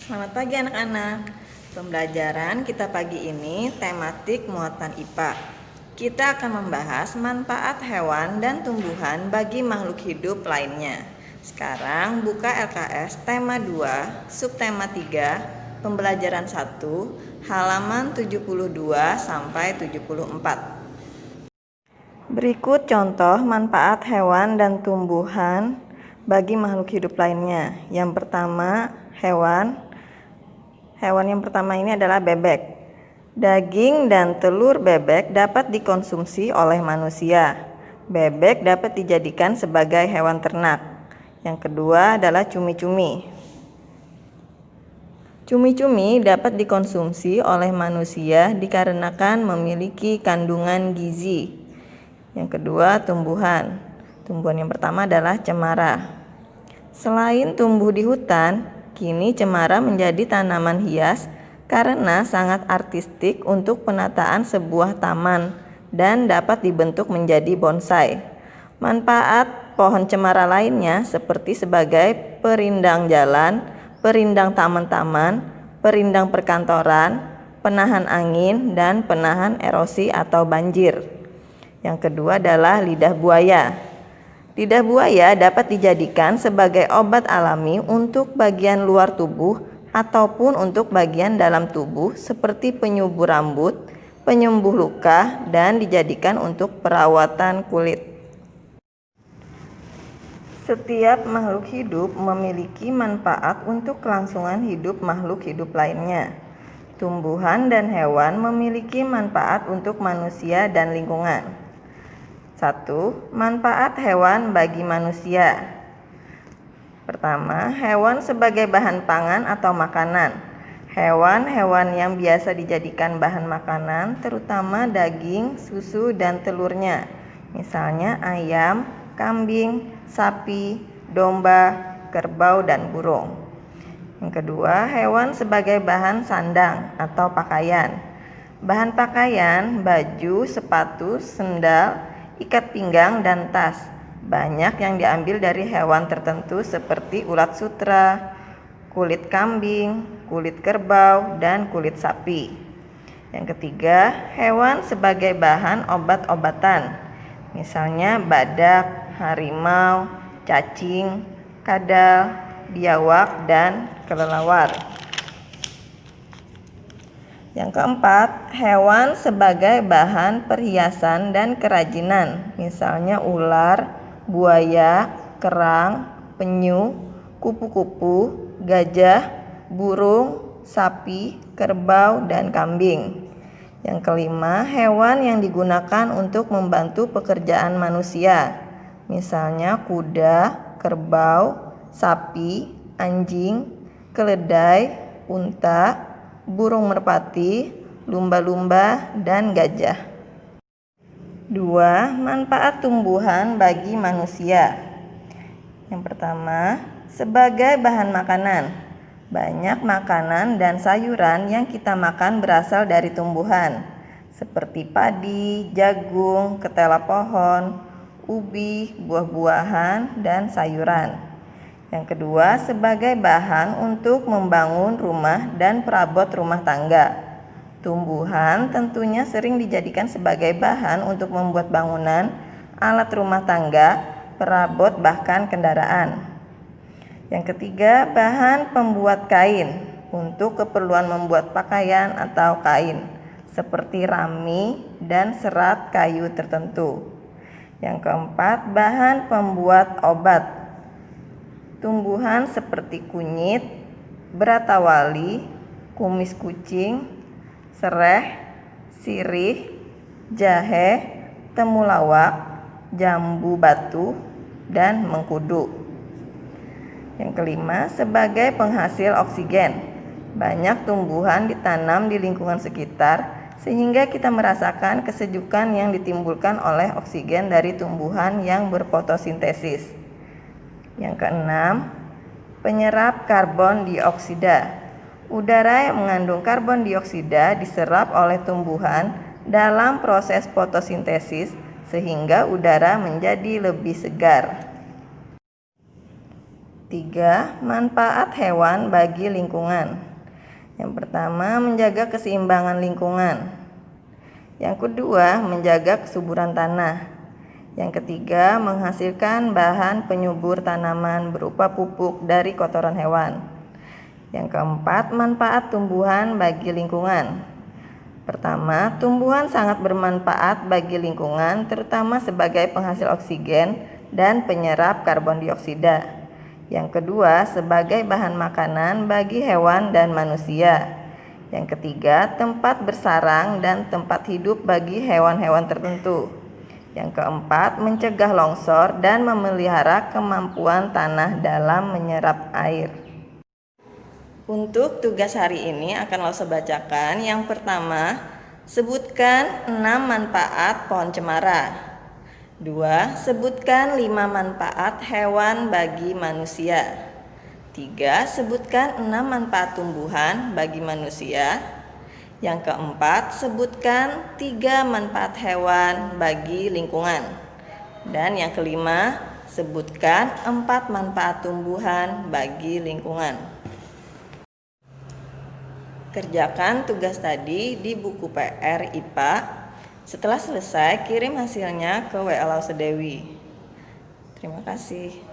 Selamat pagi anak-anak. Pembelajaran kita pagi ini tematik muatan IPA. Kita akan membahas manfaat hewan dan tumbuhan bagi makhluk hidup lainnya. Sekarang buka LKS tema 2, subtema 3, pembelajaran 1, halaman 72 sampai 74. Berikut contoh manfaat hewan dan tumbuhan bagi makhluk hidup lainnya. Yang pertama, hewan yang pertama ini adalah bebek. Daging dan telur bebek dapat dikonsumsi oleh manusia. Bebek dapat dijadikan sebagai hewan ternak. Yang kedua adalah cumi-cumi. Cumi-cumi dapat dikonsumsi oleh manusia dikarenakan memiliki kandungan gizi. Yang kedua, tumbuhan. Tumbuhan yang pertama adalah cemara. Selain tumbuh di hutan, kini cemara menjadi tanaman hias karena sangat artistik untuk penataan sebuah taman dan dapat dibentuk menjadi bonsai. Manfaat pohon cemara lainnya seperti sebagai perindang jalan, perindang taman-taman, perindang perkantoran, penahan angin, dan penahan erosi atau banjir. Yang kedua adalah lidah buaya. Lidah buaya dapat dijadikan sebagai obat alami untuk bagian luar tubuh ataupun untuk bagian dalam tubuh seperti penyubur rambut, penyembuh luka, dan dijadikan untuk perawatan kulit. Setiap makhluk hidup memiliki manfaat untuk kelangsungan hidup makhluk hidup lainnya. Tumbuhan dan hewan memiliki manfaat untuk manusia dan lingkungan. 1. Manfaat hewan bagi manusia. Pertama, hewan sebagai bahan pangan atau makanan. Hewan-hewan yang biasa dijadikan bahan makanan terutama daging, susu, dan telurnya. Misalnya ayam, kambing, sapi, domba, kerbau, dan burung. Yang kedua, hewan sebagai bahan sandang atau pakaian. Bahan pakaian, baju, sepatu, sendal, ikat pinggang, dan tas. Banyak yang diambil dari hewan tertentu seperti ulat sutra, kulit kambing, kulit kerbau, dan kulit sapi. Yang ketiga, hewan sebagai bahan obat-obatan. Misalnya badak, harimau, cacing, kadal, biawak, dan kelelawar. Yang keempat, hewan sebagai bahan perhiasan dan kerajinan, misalnya ular, buaya, kerang, penyu, kupu-kupu, gajah, burung, sapi, kerbau, dan kambing. Yang kelima, hewan yang digunakan untuk membantu pekerjaan manusia, misalnya kuda, kerbau, sapi, anjing, keledai, unta, burung merpati, lumba-lumba, dan gajah. 2. Manfaat tumbuhan bagi manusia. Yang pertama, sebagai bahan makanan. Banyak makanan dan sayuran yang kita makan berasal dari tumbuhan, seperti padi, jagung, ketela pohon, ubi, buah-buahan, dan sayuran. Yang kedua, sebagai bahan untuk membangun rumah dan perabot rumah tangga. Tumbuhan tentunya sering dijadikan sebagai bahan untuk membuat bangunan, alat rumah tangga, perabot, bahkan kendaraan. Yang ketiga, bahan pembuat kain untuk keperluan membuat pakaian atau kain, seperti rami dan serat kayu tertentu. Yang keempat, bahan pembuat obat. Tumbuhan seperti kunyit, beratawali, kumis kucing, sereh, sirih, jahe, temulawak, jambu batu, dan mengkudu. Yang kelima, sebagai penghasil oksigen. Banyak tumbuhan ditanam di lingkungan sekitar sehingga kita merasakan kesejukan yang ditimbulkan oleh oksigen dari tumbuhan yang berfotosintesis. Yang keenam, penyerap karbon dioksida. Udara yang mengandung karbon dioksida diserap oleh tumbuhan dalam proses fotosintesis sehingga udara menjadi lebih segar. 3. Manfaat hewan bagi lingkungan. Yang pertama, menjaga keseimbangan lingkungan. Yang kedua, menjaga kesuburan tanah. Yang ketiga, menghasilkan bahan penyubur tanaman berupa pupuk dari kotoran hewan. Yang keempat, manfaat tumbuhan bagi lingkungan. Pertama, tumbuhan sangat bermanfaat bagi lingkungan, terutama sebagai penghasil oksigen dan penyerap karbon dioksida. Yang kedua, sebagai bahan makanan bagi hewan dan manusia. Yang ketiga, tempat bersarang dan tempat hidup bagi hewan-hewan tertentu. Yang keempat, mencegah longsor dan memelihara kemampuan tanah dalam menyerap air. Untuk tugas hari ini akan Lause bacakan. Yang pertama, sebutkan 6 manfaat pohon cemara. 2. Sebutkan 5 manfaat hewan bagi manusia. 3. Sebutkan 6 manfaat tumbuhan bagi manusia. Yang keempat, sebutkan 3 manfaat hewan bagi lingkungan. Dan yang kelima, sebutkan 4 manfaat tumbuhan bagi lingkungan. Kerjakan tugas tadi di buku PR IPA. Setelah selesai, kirim hasilnya ke WA Lause Dewi. Terima kasih.